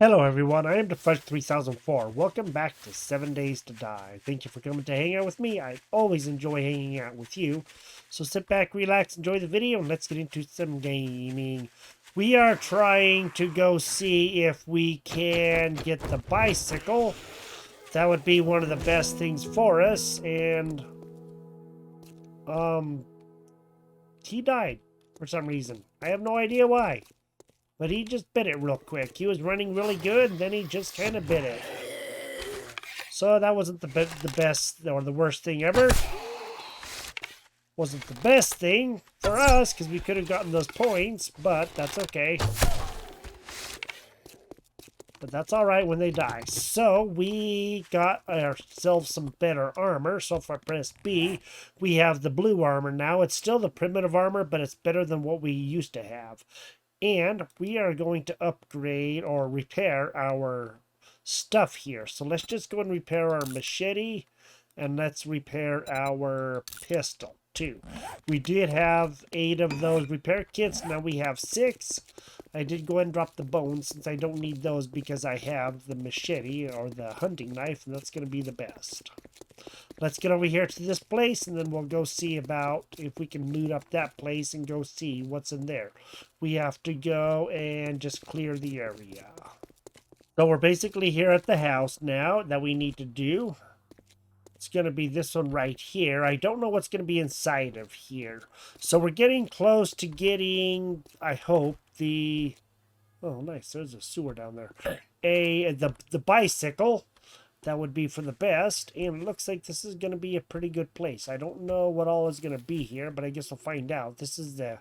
Hello everyone, I am the Fudge 3004. Welcome back to 7 Days to Die. Thank you for coming to hang out with me. I always enjoy hanging out with you. So sit back, relax, enjoy the video, and let's get into some gaming. We are trying to go see if we can get the bicycle. That would be one of the best things for us, and he died for some reason. I have no idea why. But he just bit it real quick. He was running really good, and then he just kind of bit it. So that wasn't the best or the worst thing ever. Wasn't the best thing for us, because we could have gotten those points, but that's okay. But that's alright when they die. So we got ourselves some better armor. So if I press B, we have the blue armor now. It's still the primitive armor, but it's better than what we used to have. And we are going to upgrade or repair our stuff here. So let's just go and repair our machete, and let's repair our pistol too. We did have 8 of those repair kits. Now we have 6. I did go ahead and drop the bones since I don't need those because I have the machete or the hunting knife, and that's going to be the best. Let's get over here to this place, and then we'll go see about if we can loot up that place and go see what's in there. We have to go and just clear the area. So we're basically here at the house now that we need to do. It's going to be this one right here. I don't know what's going to be inside of here. So we're getting close to getting, I hope, the... Oh, nice. There's a sewer down there. The bicycle. That would be for the best, and it looks like this is going to be a pretty good place. I don't know what all is going to be here, but I guess we'll find out. This is the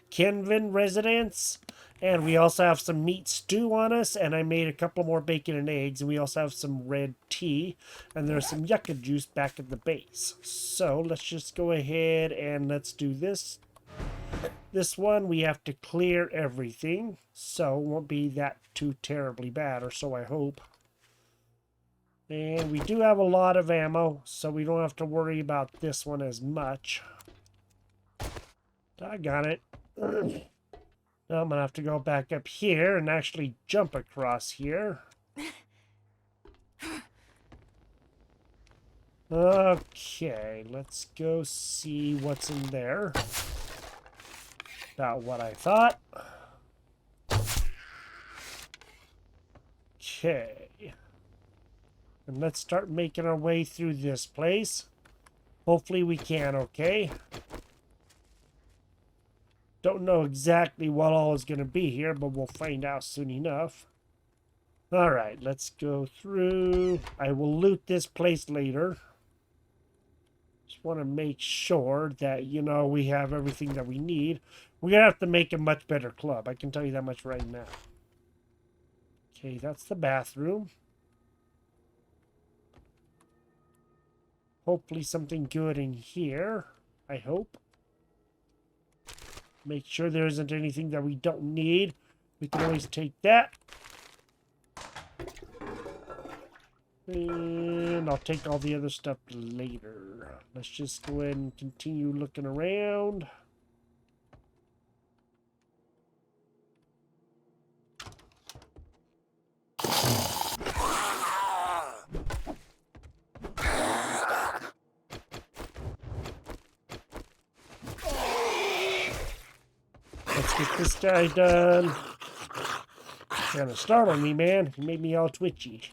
Kenvin residence, and we also have some meat stew on us, and I made a couple more bacon and eggs, and we also have some red tea, and there's some yucca juice back at the base. So let's just go ahead and let's do this. This one, we have to clear everything, so it won't be that too terribly bad, or so I hope. And we do have a lot of ammo, so we don't have to worry about this one as much. I got it. Now I'm going to have to go back up here and actually jump across here. Okay, let's go see what's in there. About what I thought. Okay. And let's start making our way through this place. Hopefully we can, okay? Don't know exactly what all is going to be here, but we'll find out soon enough. Alright, let's go through. I will loot this place later. Just want to make sure that, you know, we have everything that we need. We're going to have to make a much better club. I can tell you that much right now. Okay, that's the bathroom. Hopefully something good in here. I hope. Make sure there isn't anything that we don't need. We can always take that. And I'll take all the other stuff later. Let's just go ahead and continue looking around. Let's get this guy done. Kind of startled me, man. He made me all twitchy.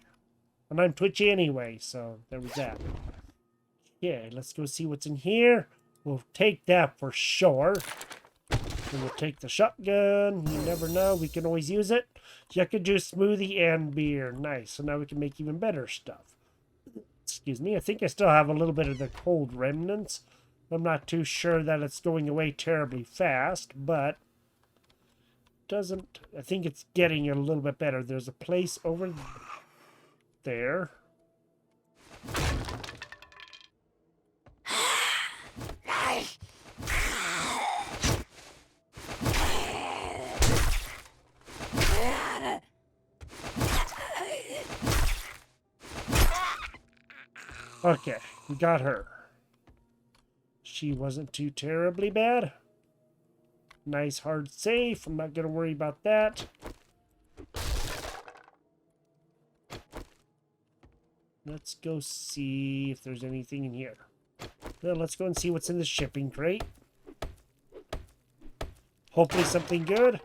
And I'm twitchy anyway, so there was that. Okay, let's go see what's in here. We'll take that for sure. And we'll take the shotgun. You never know. We can always use it. Yucca juice, smoothie, and beer. Nice. So now we can make even better stuff. Excuse me. I think I still have a little bit of the cold remnants. I'm not too sure that it's going away terribly fast, but doesn't. I think it's getting a little bit better. There's a place over there. Okay, we got her. She wasn't too terribly bad. Nice hard save. I'm not going to worry about that. Let's go see if there's anything in here. Well, let's go and see what's in the shipping crate. Hopefully something good.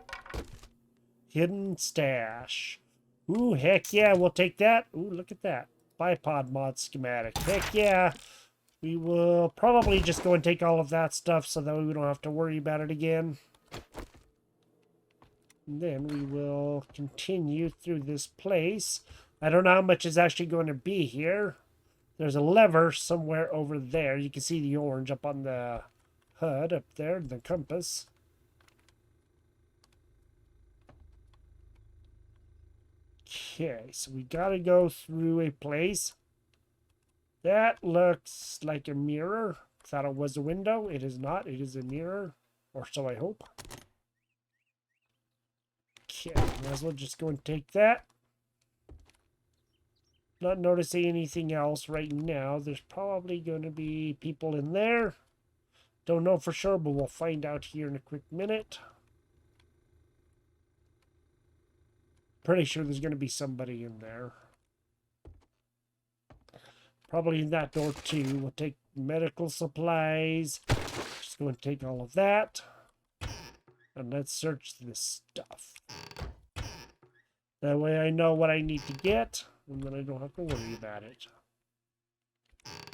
Hidden stash. Ooh, heck yeah, we'll take that. Ooh, look at that. Bipod mod schematic. Heck yeah. We will probably just go and take all of that stuff so that we don't have to worry about it again. And then we will continue through this place. I don't know how much is actually going to be here. There's a lever somewhere over there. You can see the orange up on the HUD up there, the compass. Okay, so we gotta go through a place. That looks like a mirror. Thought it was a window. It is not. It is a mirror. Or so I hope. Okay, might as well just go and take that. Not noticing anything else right now. There's probably going to be people in there. Don't know for sure, but we'll find out here in a quick minute. Pretty sure there's going to be somebody in there. Probably in that door too. We'll take medical supplies. Just go and take all of that. And let's search this stuff. That way I know what I need to get. And then I don't have to worry about it.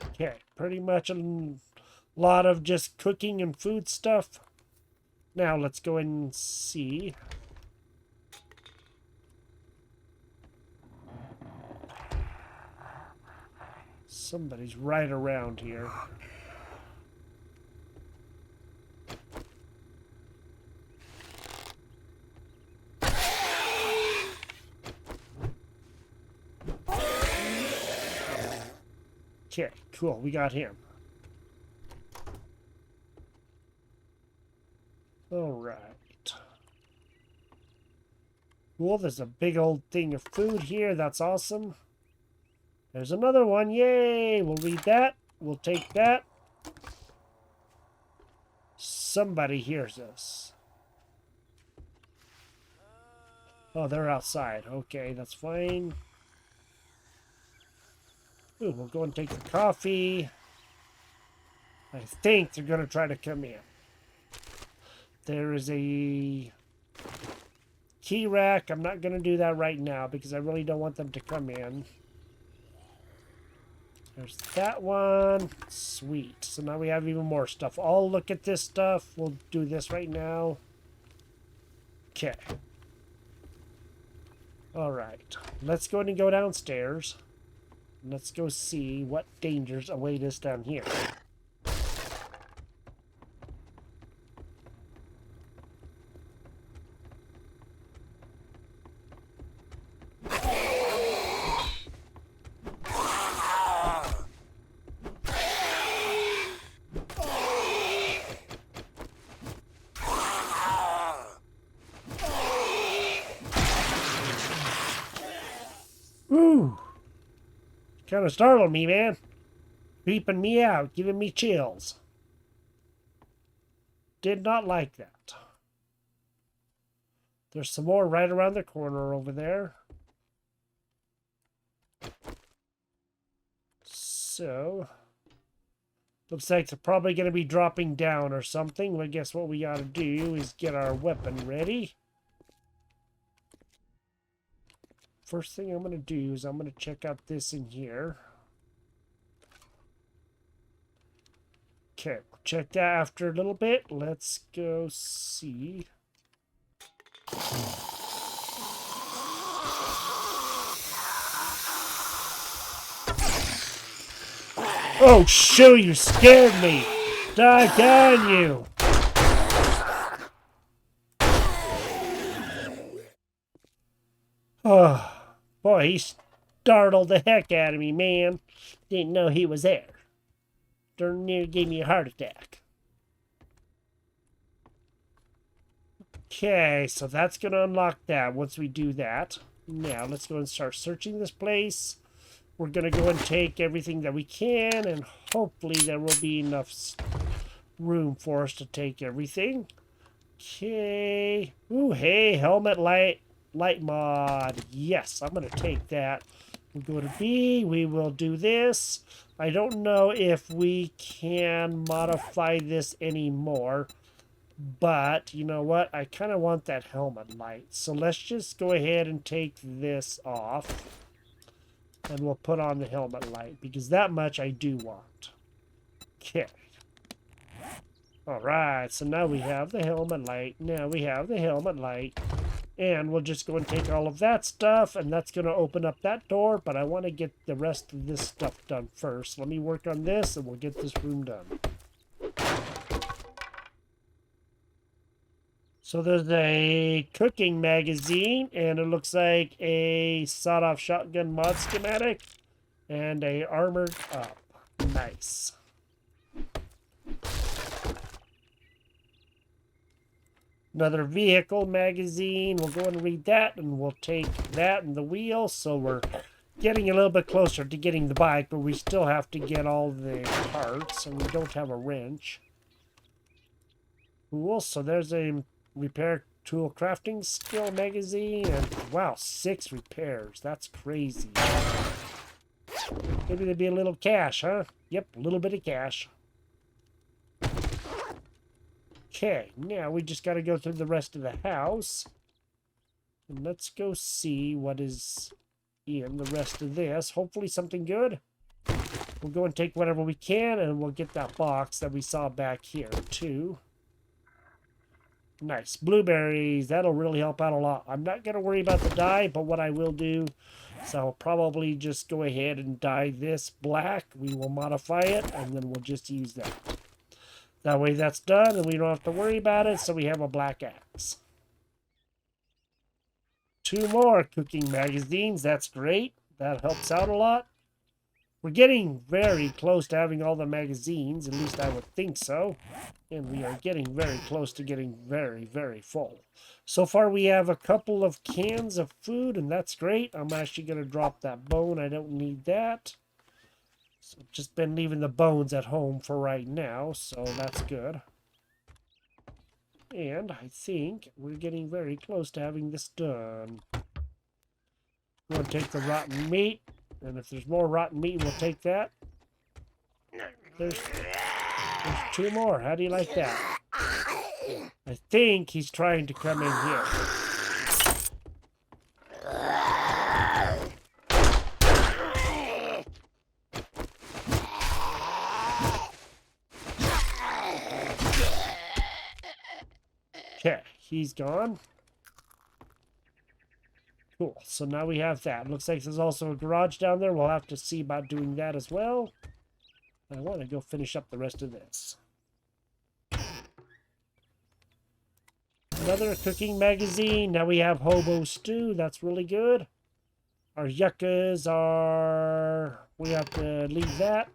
Okay, pretty much a lot of just cooking and food stuff. Now let's go and see. Somebody's right around here. Okay, cool. We got him. All right. Cool. There's a big old thing of food here. That's awesome. There's another one. Yay! We'll read that. We'll take that. Somebody hears us. Oh, they're outside. Okay, that's fine. Ooh, we'll go and take the coffee. I think they're going to try to come in. There is a key rack. I'm not going to do that right now because I really don't want them to come in. There's that one. Sweet. So now we have even more stuff. I'll look at this stuff. We'll do this right now. Okay. All right. Let's go ahead and go downstairs. Let's go see what dangers await us down here. Ooh. Kind of startled me, man. Creeping me out, giving me chills. Did not like that. There's some more right around the corner over there. So, looks like they're probably going to be dropping down or something. I guess what we got to do is get our weapon ready. First thing I'm going to do is I'm going to check out this in here. Okay, we'll check that after a little bit. Let's go see. Oh, shoo, you scared me. Doggone you. Oh. Boy, he startled the heck out of me, man. Didn't know he was there. Darn near gave me a heart attack. Okay, so that's going to unlock that once we do that. Now, let's go and start searching this place. We're going to go and take everything that we can, and hopefully there will be enough room for us to take everything. Okay. Ooh, hey, helmet light mod. Yes, I'm going to take that We'll go to B. We will do this. I don't know if we can modify this anymore. But, you know what? I kind of want that helmet light. So let's just go ahead and take this off. And we'll put on the helmet light. Because that much I do want. Okay. Alright, so now we have the helmet light. Now we have the helmet light. And we'll just go and take all of that stuff. And that's going to open up that door. But I want to get the rest of this stuff done first. Let me work on this and we'll get this room done. So there's a cooking magazine, and it looks like a sawed-off shotgun mod schematic, and a armored up. Nice. Another vehicle magazine. We'll go and read that, and we'll take that and the wheel. So we're getting a little bit closer to getting the bike, but we still have to get all the parts, and we don't have a wrench. Cool. So there's a repair tool crafting skill magazine, and wow, 6 repairs. That's crazy. Maybe there'd be a little cash, huh? Yep, a little bit of cash. Okay, now we just got to go through the rest of the house. And let's go see what is in the rest of this. Hopefully something good. We'll go and take whatever we can, and we'll get that box that we saw back here, too. Nice. Blueberries. That'll really help out a lot. I'm not going to worry about the dye, but what I will do is I'll probably just go ahead and dye this black. We will modify it, and then we'll just use that. That way that's done, and we don't have to worry about it, so we have a black axe. 2 more cooking magazines. That's great. That helps out a lot. We're getting very close to having all the magazines, at least I would think so. And we are getting very close to getting very, very full. So far we have a couple of cans of food, and that's great. I'm actually going to drop that bone. I don't need that. So I've just been leaving the bones at home for right now, so that's good. And I think we're getting very close to having this done. We're going to take the rotten meat. And if there's more rotten meat, we'll take that. There's 2 more. How do you like that? I think he's trying to come in here. Okay, he's gone. Cool, so now we have that. Looks like there's also a garage down there. We'll have to see about doing that as well. I want to go finish up the rest of this. Another cooking magazine. Now we have hobo stew. That's really good. Our yuccas are... We have to leave that.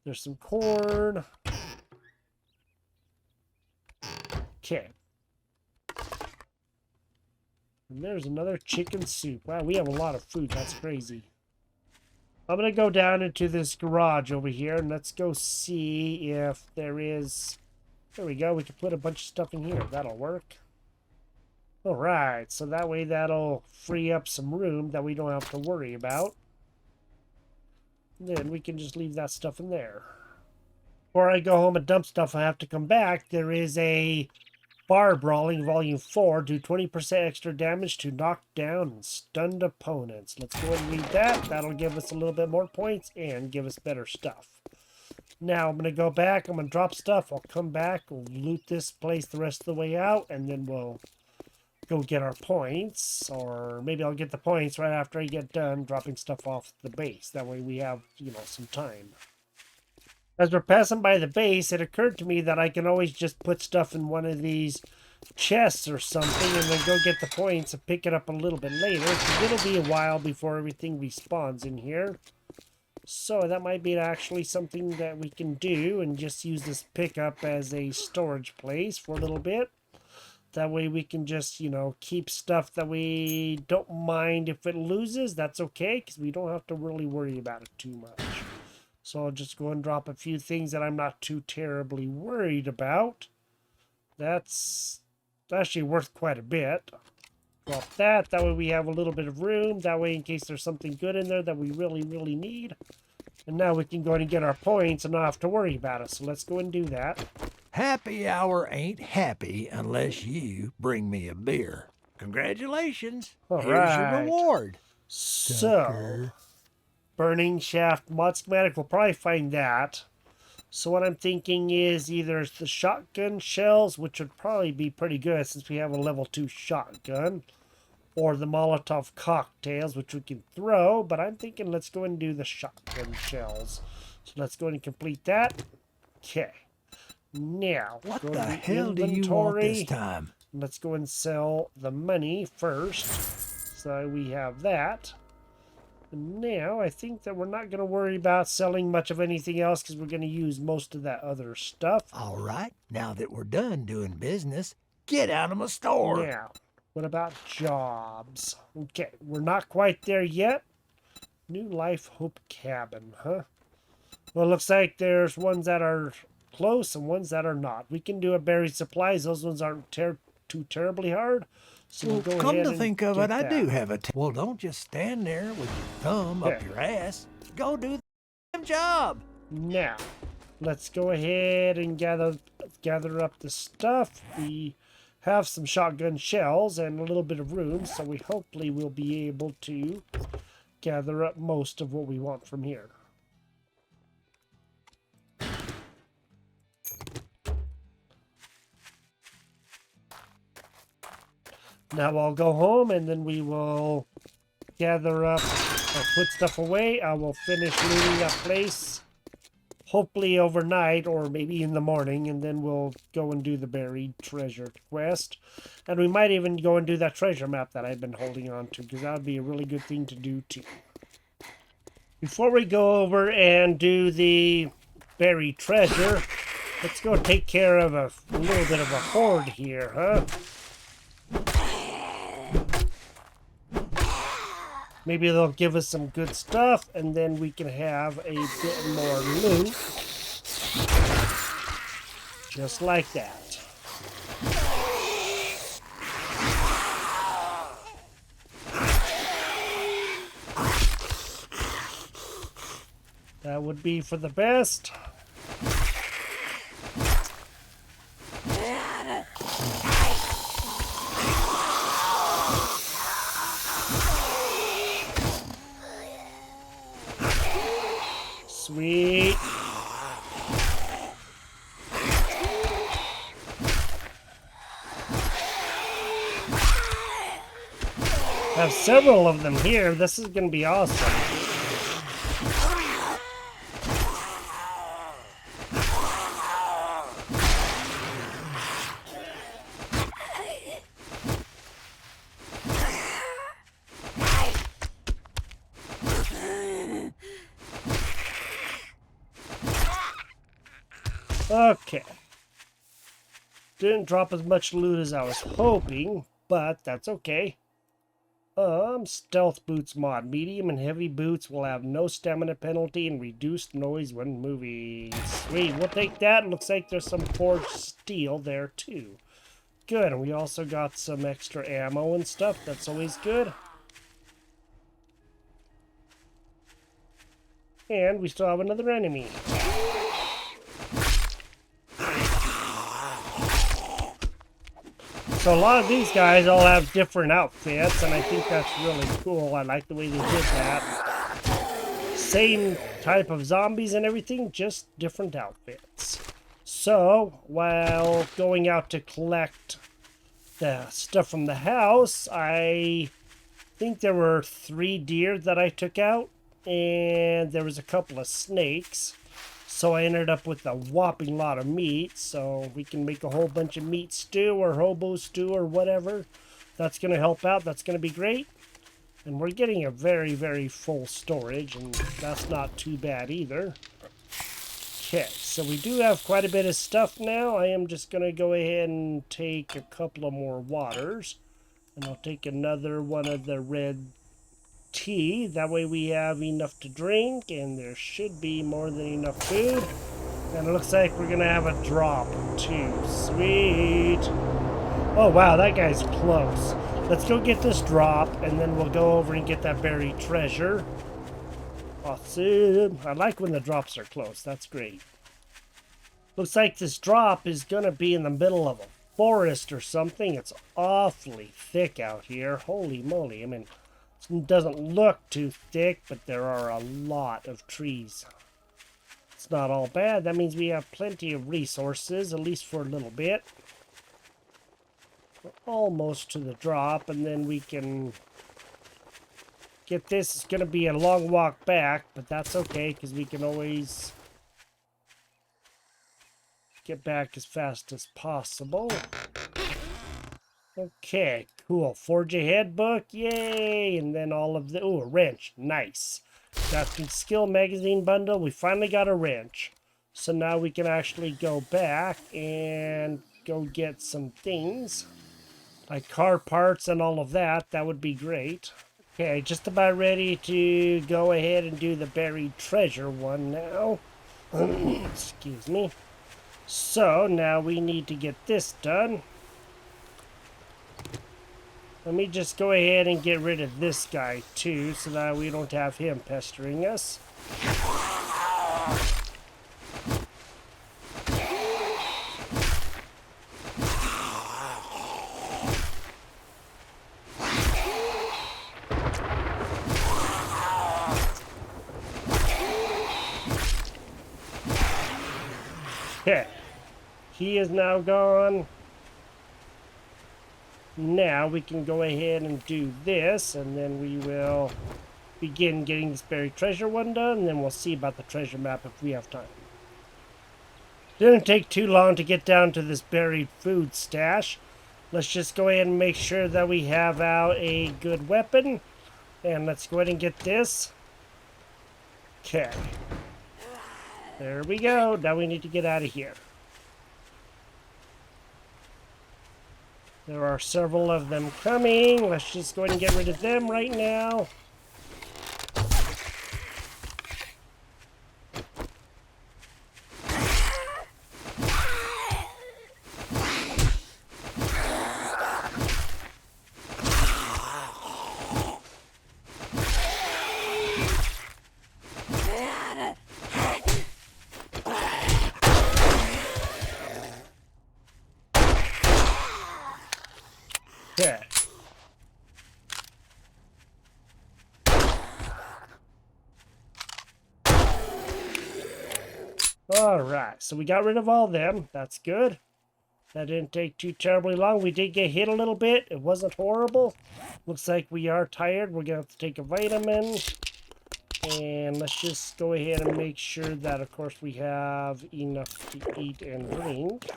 There's some corn. Okay. And there's another chicken soup. Wow, we have a lot of food. That's crazy. I'm going to go down into this garage over here, and let's go see if there is... There we go. We can put a bunch of stuff in here. That'll work. Alright, so that way that'll free up some room that we don't have to worry about. And then we can just leave that stuff in there. Before I go home and dump stuff, I have to come back. There is a... Bar Brawling Volume 4, do 20% extra damage to knock down and stunned opponents. Let's go ahead and read that. That'll give us a little bit more points and give us better stuff. Now, I'm going to go back. I'm going to drop stuff. I'll come back. We'll loot this place the rest of the way out, and then we'll go get our points. Or maybe I'll get the points right after I get done dropping stuff off the base. That way we have, some time. As we're passing by the base, it occurred to me that I can always just put stuff in one of these chests or something and then go get the points and pick it up a little bit later. It'll be a while before everything respawns in here. So that might be actually something that we can do and just use this pickup as a storage place for a little bit. That way we can just, keep stuff that we don't mind if it loses. That's okay, because we don't have to really worry about it too much. So I'll just go and drop a few things that I'm not too terribly worried about. That's actually worth quite a bit. Drop that. That way we have a little bit of room. That way in case there's something good in there that we really, really need. And now we can go and get our points and not have to worry about it. So let's go and do that. Happy hour ain't happy unless you bring me a beer. Congratulations. All Here's your right. reward. So, Sucker. burning shaft mod schematic, we'll probably find that. So what I'm thinking is either the shotgun shells, which would probably be pretty good since we have a level 2 shotgun, or the Molotov cocktails, which we can throw, but I'm thinking let's go and do the shotgun shells. So let's go and complete that. Okay. Now, What go the to hell do you want this time? Let's go and sell the money first. So we have that. And now I think that we're not going to worry about selling much of anything else because we're going to use most of that other stuff. All right, now that we're done doing business, get out of my store. Now, what about jobs? Okay, we're not quite there yet. New Life Hope Cabin, huh? Well, it looks like there's ones that are close and ones that are not. We can do a buried supplies. Those ones aren't too terribly hard. So we'll go Come ahead to and think of it, I get do that. have a... Well, don't just stand there with your thumb up Okay. your ass. Go do the damn job. Now, let's go ahead and gather up the stuff. We have some shotgun shells and a little bit of room, so we hopefully will be able to gather up most of what we want from here. Now I'll go home and then we will gather up or put stuff away. I will finish looting that place, hopefully overnight or maybe in the morning, and then we'll go and do the buried treasure quest. And we might even go and do that treasure map that I've been holding on to, because that would be a really good thing to do too. Before we go over and do the buried treasure, let's go take care of a little bit of a horde here, huh? Maybe they'll give us some good stuff, and then we can have a bit more loot. Just like that. That would be for the best. Sweet. Have several of them here. This is going to be awesome. Okay. Didn't drop as much loot as I was hoping, but that's okay. Stealth boots mod. Medium and heavy boots will have no stamina penalty and reduced noise when moving. Sweet, we'll take that. Looks like there's some forged steel there too. Good, and we also got some extra ammo and stuff. That's always good. And we still have another enemy. So a lot of these guys all have different outfits, and I think that's really cool. I like the way they did that. Same type of zombies and everything, just different outfits. So, while going out to collect the stuff from the house, I think there were 3 deer that I took out, and there was a couple of snakes. So I ended up with a whopping lot of meat, so we can make a whole bunch of meat stew or hobo stew or whatever. That's going to help out. That's going to be great. And we're getting a very, very full storage, and that's not too bad either. Okay, so we do have quite a bit of stuff now. I am just going to go ahead and take a couple of more waters. And I'll take another one of the red tea. That way we have enough to drink, and there should be more than enough food. And it looks like we're gonna have a drop too. Sweet. Oh wow, that guy's close. Let's go get this drop, and then we'll go over and get that buried treasure. Awesome. I like when the drops are close. That's great. Looks like this drop is going to be in the middle of a forest or something. It's awfully thick out here. Holy moly. I mean, it doesn't look too thick, but there are a lot of trees. It's not all bad. That means we have plenty of resources, at least for a little bit. We're almost to the drop, and then we can get this. It's going to be a long walk back, but that's okay, because we can always get back as fast as possible. Okay, cool. Forge ahead book, yay! And then all of the, oh, a wrench, nice. Crafting skill magazine bundle, we finally got a wrench. So now we can actually go back and go get some things. Like car parts and all of that, that would be great. Okay, just about ready to go ahead and do the buried treasure one now. Excuse me. So now we need to get this done. Let me just go ahead and get rid of this guy too, so that we don't have him pestering us. Okay, he is now gone. Now we can go ahead and do this, and then we will begin getting this buried treasure one done, and then we'll see about the treasure map if we have time. Didn't take too long to get down to this buried food stash. Let's just go ahead and make sure that we have out a good weapon, and let's go ahead and get this. Okay. There we go. Now we need to get out of here. There are several of them coming. Let's just go ahead and get rid of them right now. Okay. Alright, so we got rid of all them. That's good. That didn't take too terribly long. We did get hit a little bit. It wasn't horrible. Looks like we are tired. We're going to have to take a vitamin. And let's just go ahead and make sure that, of course, we have enough to eat and drink.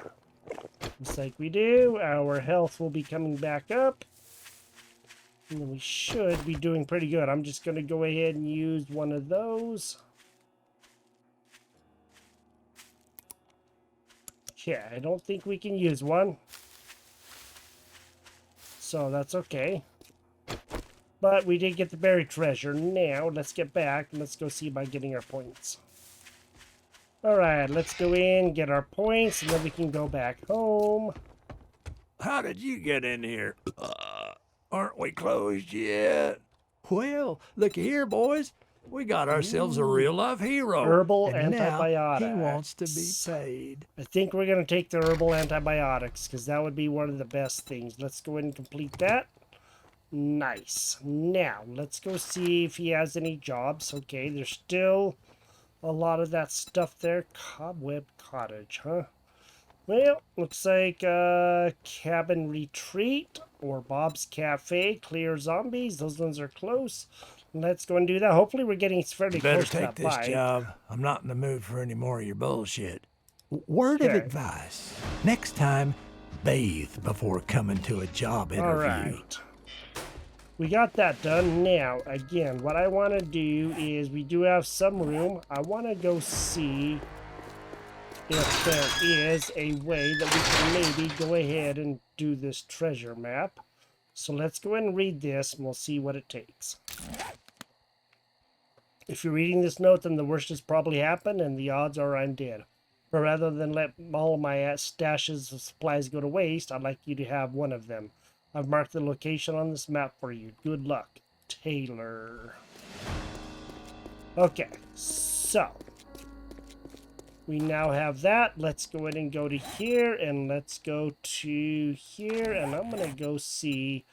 Looks like we do. Our health will be coming back up. And we should be doing pretty good. I'm just going to go ahead and use one of those. Okay, I don't think we can use one. So that's okay. But we did get the buried treasure. Now, let's get back and let's go see about getting our points. Alright, let's go in, get our points, and then we can go back home. How did you get in here? Aren't we closed yet? Well, looky here, boys. We got ourselves a real-life hero. Herbal and antibiotics. Now he wants to be paid. I think we're going to take the herbal antibiotics, because that would be one of the best things. Let's go ahead and complete that. Nice. Now, let's go see if he has any jobs. Okay, there's still a lot of that stuff there. Cobweb Cottage, huh? Well, looks like Cabin Retreat or Bob's Cafe. Clear zombies. Those ones are close. Let's go and do that. Hopefully we're getting fairly Better close to that take this bite. job. I'm not in the mood for any more of your bullshit. Word of Okay. advice. Next time, bathe before coming to a job interview. All right. We got that done. Now, again, what I want to do is we do have some room. I want to go see if there is a way that we can maybe go ahead and do this treasure map. So let's go ahead and read this and we'll see what it takes. If you're reading this note, then the worst has probably happened and the odds are I'm dead. But rather than let all of my stashes of supplies go to waste, I'd like you to have one of them. I've marked the location on this map for you. Good luck, Taylor. Okay, so we now have that. Let's go ahead and go to here, and let's go to here, and I'm going to go see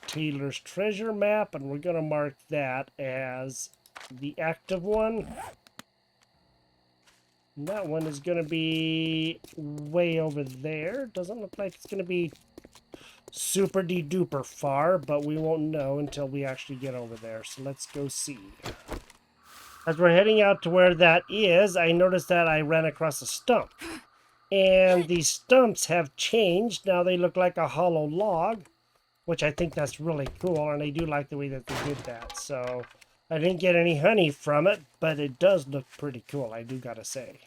Taylor's treasure map, and we're going to mark that as the active one. And that one is going to be way over there. Doesn't look like it's going to be super de-duper far, but we won't know until we actually get over there. So let's go see. As we're heading out to where that is, I noticed that I ran across a stump. And these stumps have changed. Now they look like a hollow log, which I think that's really cool, and I do like the way that they did that. So I didn't get any honey from it, but it does look pretty cool, I do gotta say.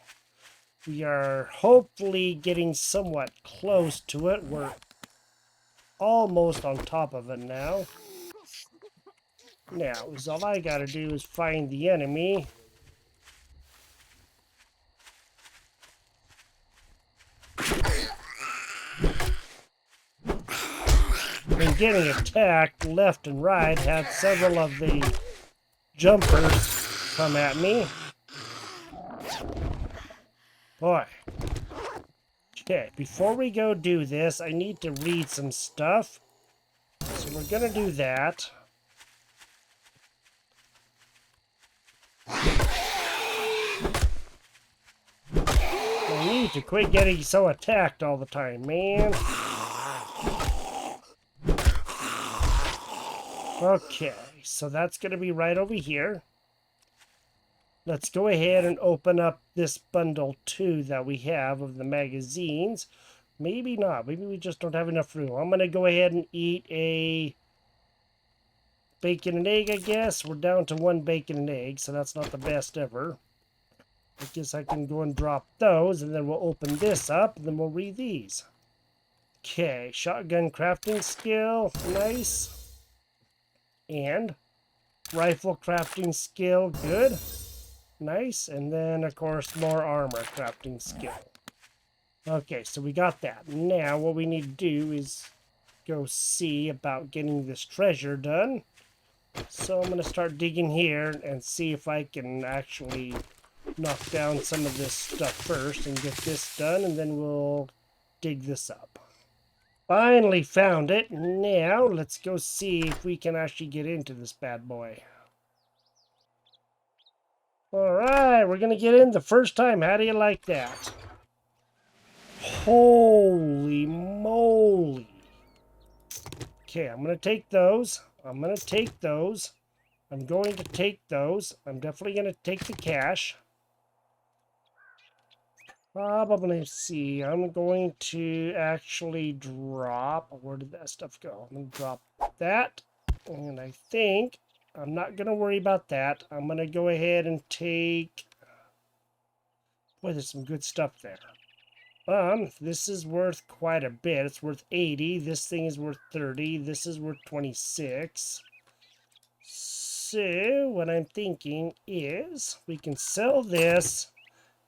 We are hopefully getting somewhat close to it. We're almost on top of it now. Now, all I gotta do is find the enemy. Been getting attacked left and right. Had several of the jumpers come at me. Boy. Okay, before we go do this, I need to read some stuff. So we're gonna do that. I need to quit getting so attacked all the time, man. Okay, so that's going to be right over here. Let's go ahead and open up this bundle 2 that we have of the magazines. Maybe not. Maybe we just don't have enough room. I'm going to go ahead and eat a bacon and egg, I guess. We're down to 1 bacon and egg, so that's not the best ever. I guess I can go and drop those, and then we'll open this up, and then we'll read these. Okay, shotgun crafting skill. Nice. And rifle crafting skill. Good. Nice. And then, of course, more armor crafting skill. Okay, so we got that. Now, what we need to do is go see about getting this treasure done. So I'm going to start digging here and see if I can actually knock down some of this stuff first and get this done, and then we'll dig this up. Finally found it. Now, let's go see if we can actually get into this bad boy. Alright, we're going to get in the first time. How do you like that? Holy moly. Okay, I'm going to take those. I'm going to take those. I'm going to take those. I'm definitely going to take the cash. Probably, see, I'm going to actually drop, where did that stuff go? I'm going to drop that, and I think I'm not going to worry about that. I'm going to go ahead and take, boy, there's some good stuff there. This is worth quite a bit. It's worth 80. This thing is worth 30. This is worth 26. So, what I'm thinking is we can sell this.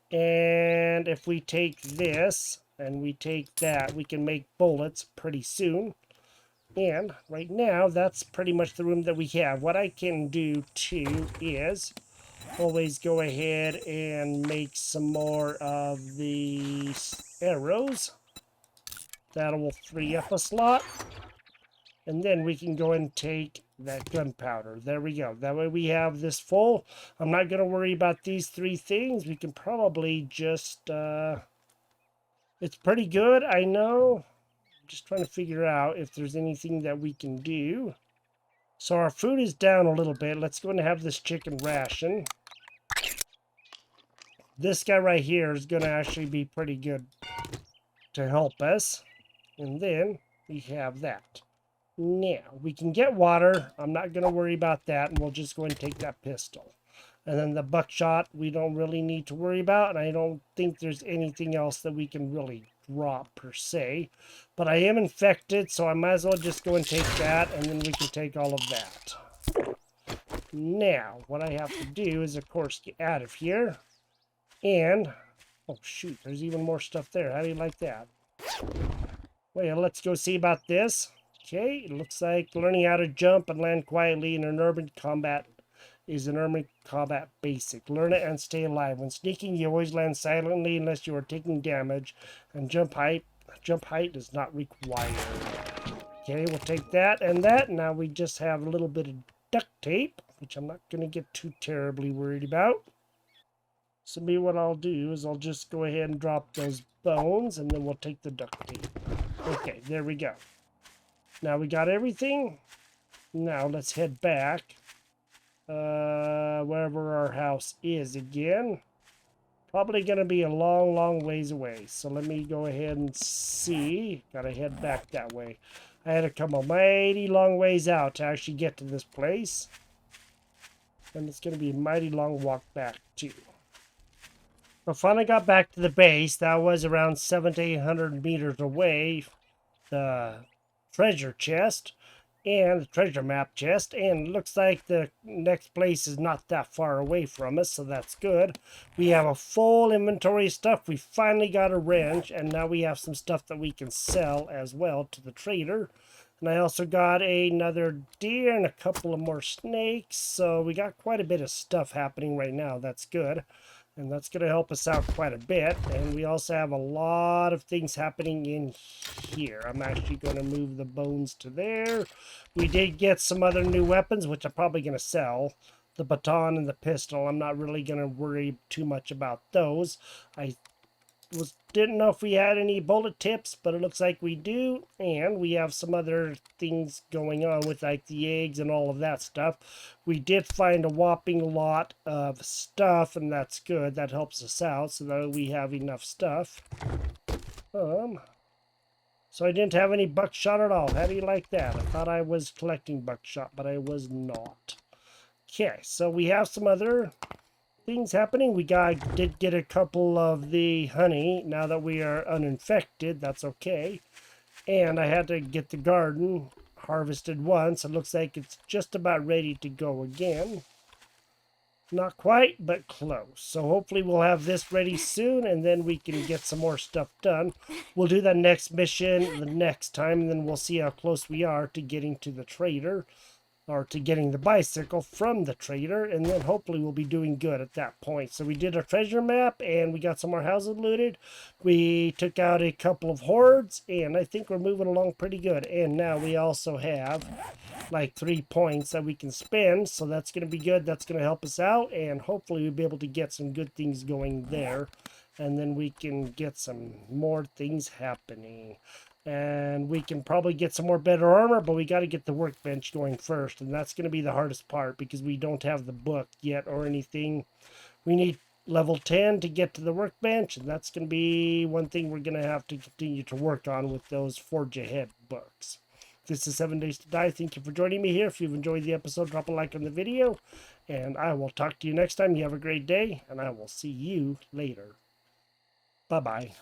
And if we take this and we take that, we can make bullets pretty soon. And right now, that's pretty much the room that we have. What I can do too is always go ahead and make some more of these arrows. That will free up a slot. And then we can go and take that gunpowder. There we go. That way we have this full. I'm not going to worry about these 3 things. We can probably just... it's pretty good, I know. I'm just trying to figure out if there's anything that we can do. So our food is down a little bit. Let's go and have this chicken ration. This guy right here is going to actually be pretty good to help us. And then we have that. Now, we can get water. I'm not going to worry about that, and we'll just go and take that pistol. And then the buckshot, we don't really need to worry about, and I don't think there's anything else that we can really drop, per se. But I am infected, so I might as well just go and take that, and then we can take all of that. Now, what I have to do is, of course, get out of here. And, oh shoot, there's even more stuff there. How do you like that? Well, let's go see about this. Okay, it looks like learning how to jump and land quietly in an urban combat is an urban combat basic. Learn it and stay alive. When sneaking, you always land silently unless you are taking damage, and jump height is not required. Okay, we'll take that and that. Now we just have a little bit of duct tape, which I'm not going to get too terribly worried about. So maybe what I'll do is I'll just go ahead and drop those bones, and then we'll take the duct tape. Okay, there we go. Now we got everything. Now let's head back. Wherever our house is again. Probably going to be a long, long ways away. So let me go ahead and see. Gotta head back that way. I had to come a mighty long ways out to actually get to this place. And it's going to be a mighty long walk back too. So finally got back to the base. That was around 700 to 800 meters away. The treasure chest and the treasure map chest, and it looks like the next place is not that far away from us, so that's good. We have a full inventory of stuff. We finally got a wrench, and now we have some stuff that we can sell as well to the trader. And I also got another deer and a couple of more snakes, so we got quite a bit of stuff happening right now. That's good. And that's going to help us out quite a bit. And we also have a lot of things happening in here. I'm actually going to move the bones to there. We did get some other new weapons, which I'm probably going to sell. The baton and the pistol. I'm not really going to worry too much about those. I didn't know if we had any bullet tips, but it looks like we do. And we have some other things going on with like the eggs and all of that stuff. We did find a whopping lot of stuff, and that's good. That helps us out so that we have enough stuff. So I didn't have any buckshot at all. How do you like that? I thought I was collecting buckshot, but I was not. Okay, so we have some other things happening. We did get a couple of the honey. Now that we are uninfected, that's okay. And I had to get the garden harvested once. It looks like it's just about ready to go again. Not quite, but close. So hopefully we'll have this ready soon, and then we can get some more stuff done. We'll do that next mission the next time, and then we'll see how close we are to getting to the trader, or to getting the bicycle from the trader, and then hopefully we'll be doing good at that point. So we did our treasure map, and we got some more houses looted. We took out a couple of hordes, and I think we're moving along pretty good. And now we also have like 3 points that we can spend, so that's going to be good. That's going to help us out, and hopefully we'll be able to get some good things going there, and then we can get some more things happening. And we can probably get some more better armor, but we got to get the workbench going first. And that's going to be the hardest part because we don't have the book yet or anything. We need level 10 to get to the workbench. And that's going to be one thing we're going to have to continue to work on with those Forge Ahead books. This is 7 Days to Die. Thank you for joining me here. If you've enjoyed the episode, drop a like on the video. And I will talk to you next time. You have a great day. And I will see you later. Bye-bye.